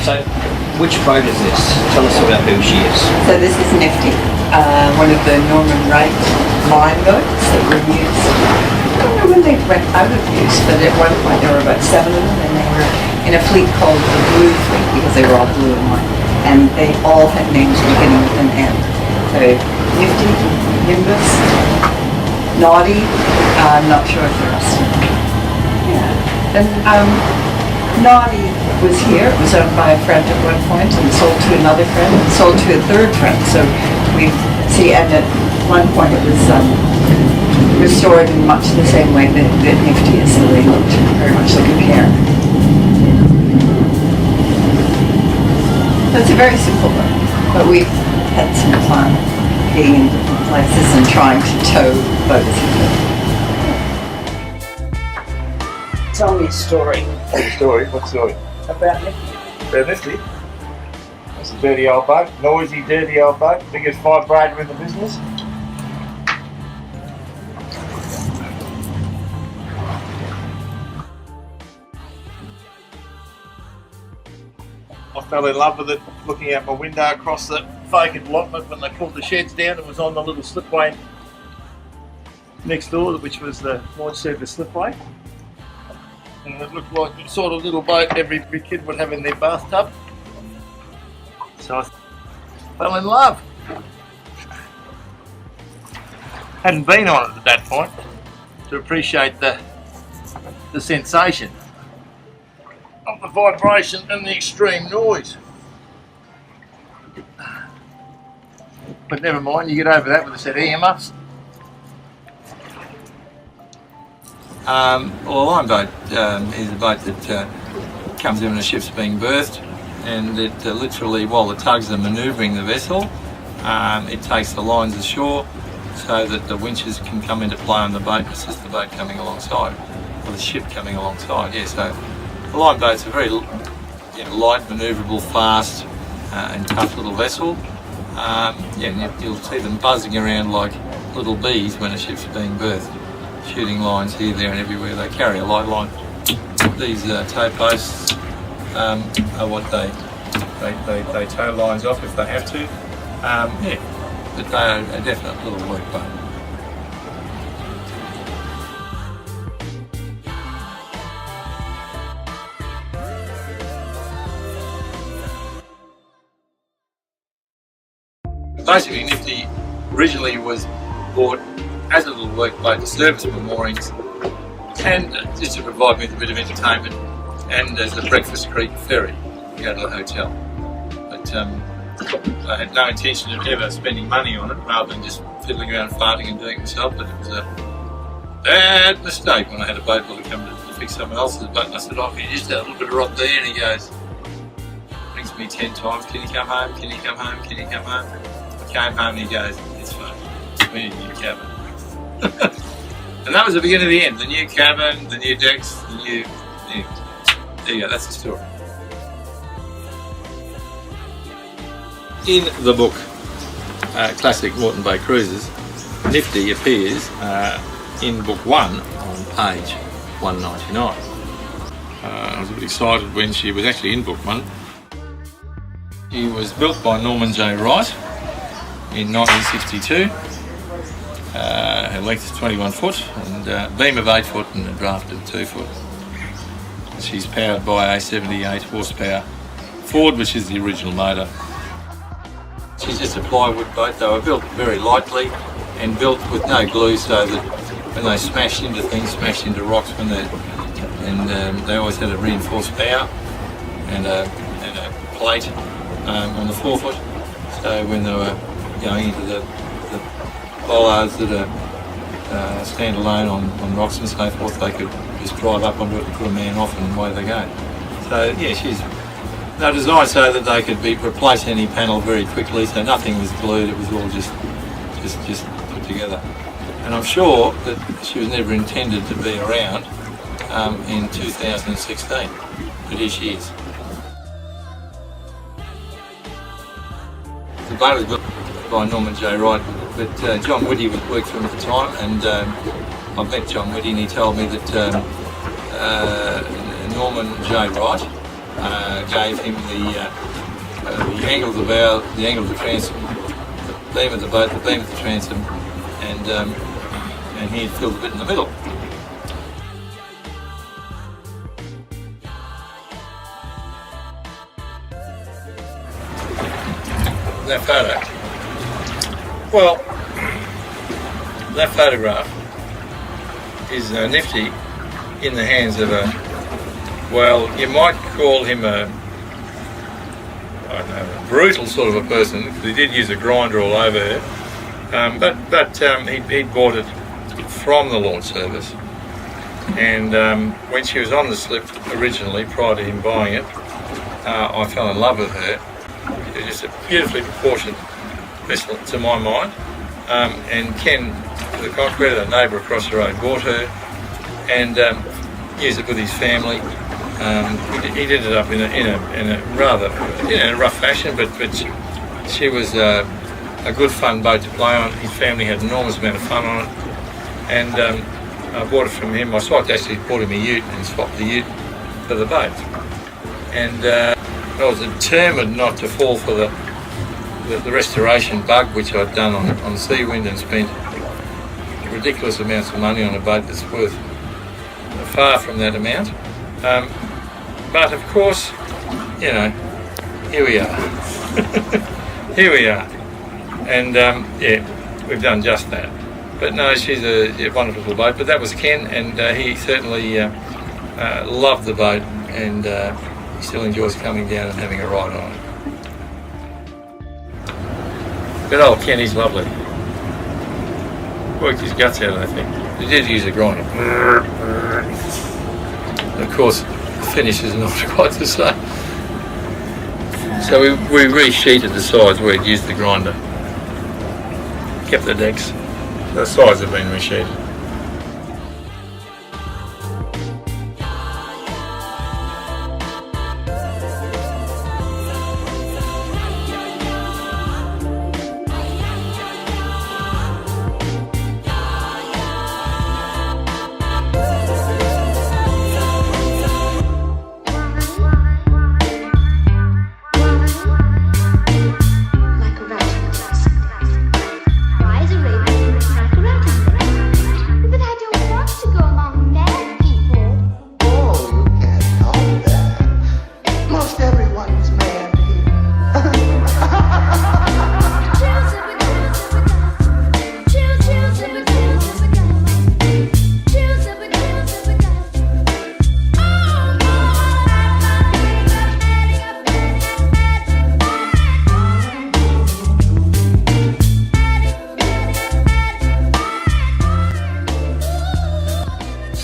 So, which boat is this? Tell us about who she is. So this is Nifty, one of the Norman Wright line boats that were used. I don't know when they went out of use, but at one point there were about 7 of them, and they were in a fleet called the Blue Fleet because they were all blue and white, and they all had names beginning with an N. So Nifty, Nimbus, Naughty, I'm not sure if the rest of them. Yeah, and Naughty was here. It was owned by a friend at one point and sold to another friend and sold to a third friend. So we see, and at one point it was restored in much the same way that Nifty is. So they looked very much like a pair. So it's a very simple boat, but we've had some fun being in different places and trying to tow boats. Tell me a story. Story? What story? About Nifty. About Nifty? That's a dirty old boat. Noisy, dirty old boat. Biggest vibrator in the business. I fell in love with it looking out my window across the vacant allotment when they pulled the sheds down and was on the little slipway next door, which was the launch service slipway. And it looked like the sort of little boat every kid would have in their bathtub. So I fell in love. Hadn't been on it at that point to appreciate the sensation of the vibration and the extreme noise. But never mind, you get over that with a set of earmuffs. Well, a line boat is a boat that comes in when a ship's being berthed, and it literally, while the tugs are manoeuvring the vessel, it takes the lines ashore so that the winches can come into play on the boat and assist the boat coming alongside, or the ship coming alongside. Yeah, so a line boat's a very light, manoeuvrable, fast and tough little vessel. And you'll see them buzzing around like little bees when a ship's being berthed, shooting lines here, there and everywhere. They carry a light line. These tow posts are what they tow lines off if they have to. But they are a definite little work boat. Basically, Nifty originally was bought as a little work boat to service my moorings and just to provide me with a bit of entertainment and as a breakfast creek ferry to go to the hotel. But I had no intention of ever spending money on it rather than just fiddling around farting and doing it myself, but it was a bad mistake when I had a boat builder come to fix someone else's boat and I said, "Oh, can you just have a little bit of rot there?" And he goes, rings me 10 times, "Can you come home? Can you come home? Can you come home?" I came home and he goes, "It's fine, we need a new cabin." And that was the beginning of the end. The new cabin, the new decks, the new... There you go, that's the story. In the book, Classic Moreton Bay Cruises, Nifty appears in book 1 on page 199. I was a bit excited when she was actually in book 1. She was built by Norman J. Wright in 1962. Her length is 21 foot and a beam of 8 foot and a draft of 2 foot. She's powered by a 78 horsepower Ford, which is the original motor. She's just a plywood boat. They were built very lightly and built with no glue, so that when they smashed into things, smashed into rocks, they always had a reinforced bow and a plate on the forefoot. So when they were going into the bollards that are stand alone on rocks and so forth, they could just drive up onto it and put a man off and away they go. So yeah, they're designed so that they could replace any panel very quickly, so nothing was glued, it was all just put together. And I'm sure that she was never intended to be around in 2016, but here she is. The boat was built by Norman J. Wright, but John Whitty worked for him at the time, and I met John Whitty and he told me that Norman J. Wright gave him the angle of the bow, the angle of the transom, the beam of the boat, the beam of the transom, and he filled the bit in the middle. That photo. Well, that photograph is Nifty in the hands of well, you might call him a brutal sort of a person, because he did use a grinder all over her. But he'd bought it from the launch service, and when she was on the slip originally, prior to him buying it, I fell in love with her. It was just a beautifully proportioned vessel to my mind, and Ken, the concreter, the neighbour across the road, bought her and used it with his family. He did it up in a rather rough fashion, but she was a good fun boat to play on. His family had an enormous amount of fun on it, and I bought it from him. My wife actually bought him a ute and swapped the ute for the boat, and I was determined not to fall for the restoration bug, which I'd done on Seawind, and spent ridiculous amounts of money on a boat that's worth far from that amount. But of course, you know, here we are. Here we are. And yeah, we've done just that. But no, she's a wonderful little boat. But that was Ken, and he certainly loved the boat, and he still enjoys coming down and having a ride on it. But old Ken, he's lovely. Worked his guts out, I think. He did use a grinder. Of course, the finish is not quite the same. So we resheeted the sides where he'd used the grinder. Kept the decks. The sides have been resheeted.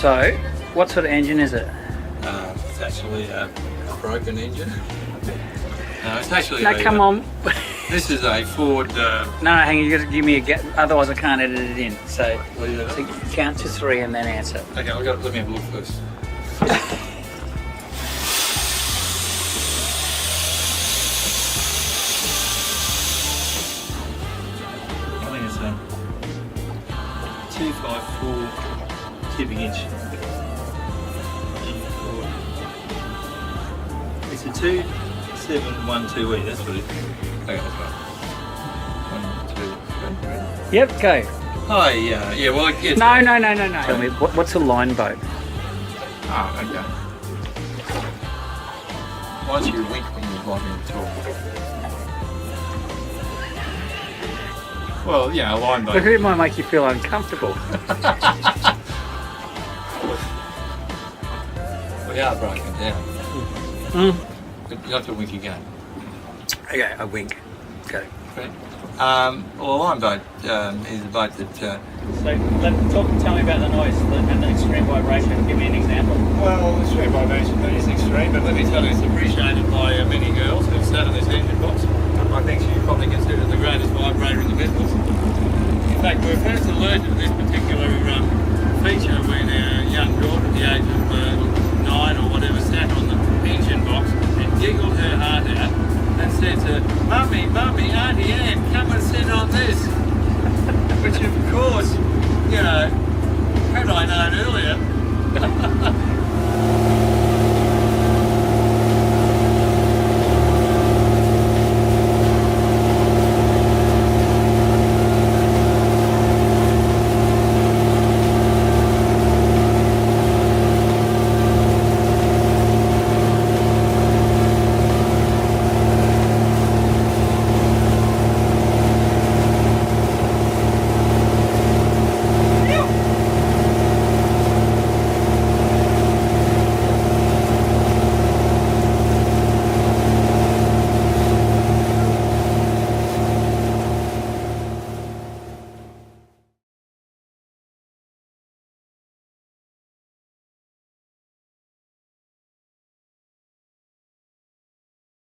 So, what sort of engine is it? It's actually a broken engine. No, it's actually No, come on. This is a Ford... No, hang on, you got to give me a get, otherwise I can't edit it in. So, Leave it so up. count to 3 and then answer. Okay, let me have a look first. I think it's a 254 cubic inch. It's a 2712E, that's what it is. Okay, that's right. 1, 2, 3. Yep, go. Oh, yeah, well, it gets... No. Tell me, what's a line boat? Oh, okay. Why don't you wink when you want me to talk? Well, yeah, a line boat. Look, it might make you feel uncomfortable. We are broken down. Mm. But you have to wink again. Okay, a wink. Go. Right. Well, a line boat is a boat that... So, tell me about the noise and the extreme vibration. Give me an example. Well, the extreme vibration is extreme, but let me tell you, it's appreciated by many girls who've sat in this engine box. I think she's probably considered the greatest vibrator in the business. In fact, we were first alerted to this particular feature when our young daughter at the age of 9 or whatever sat on the engine box and giggled her heart out and said to Mummy, Auntie Anne, come and sit on this. Which of course, you know, had I known earlier,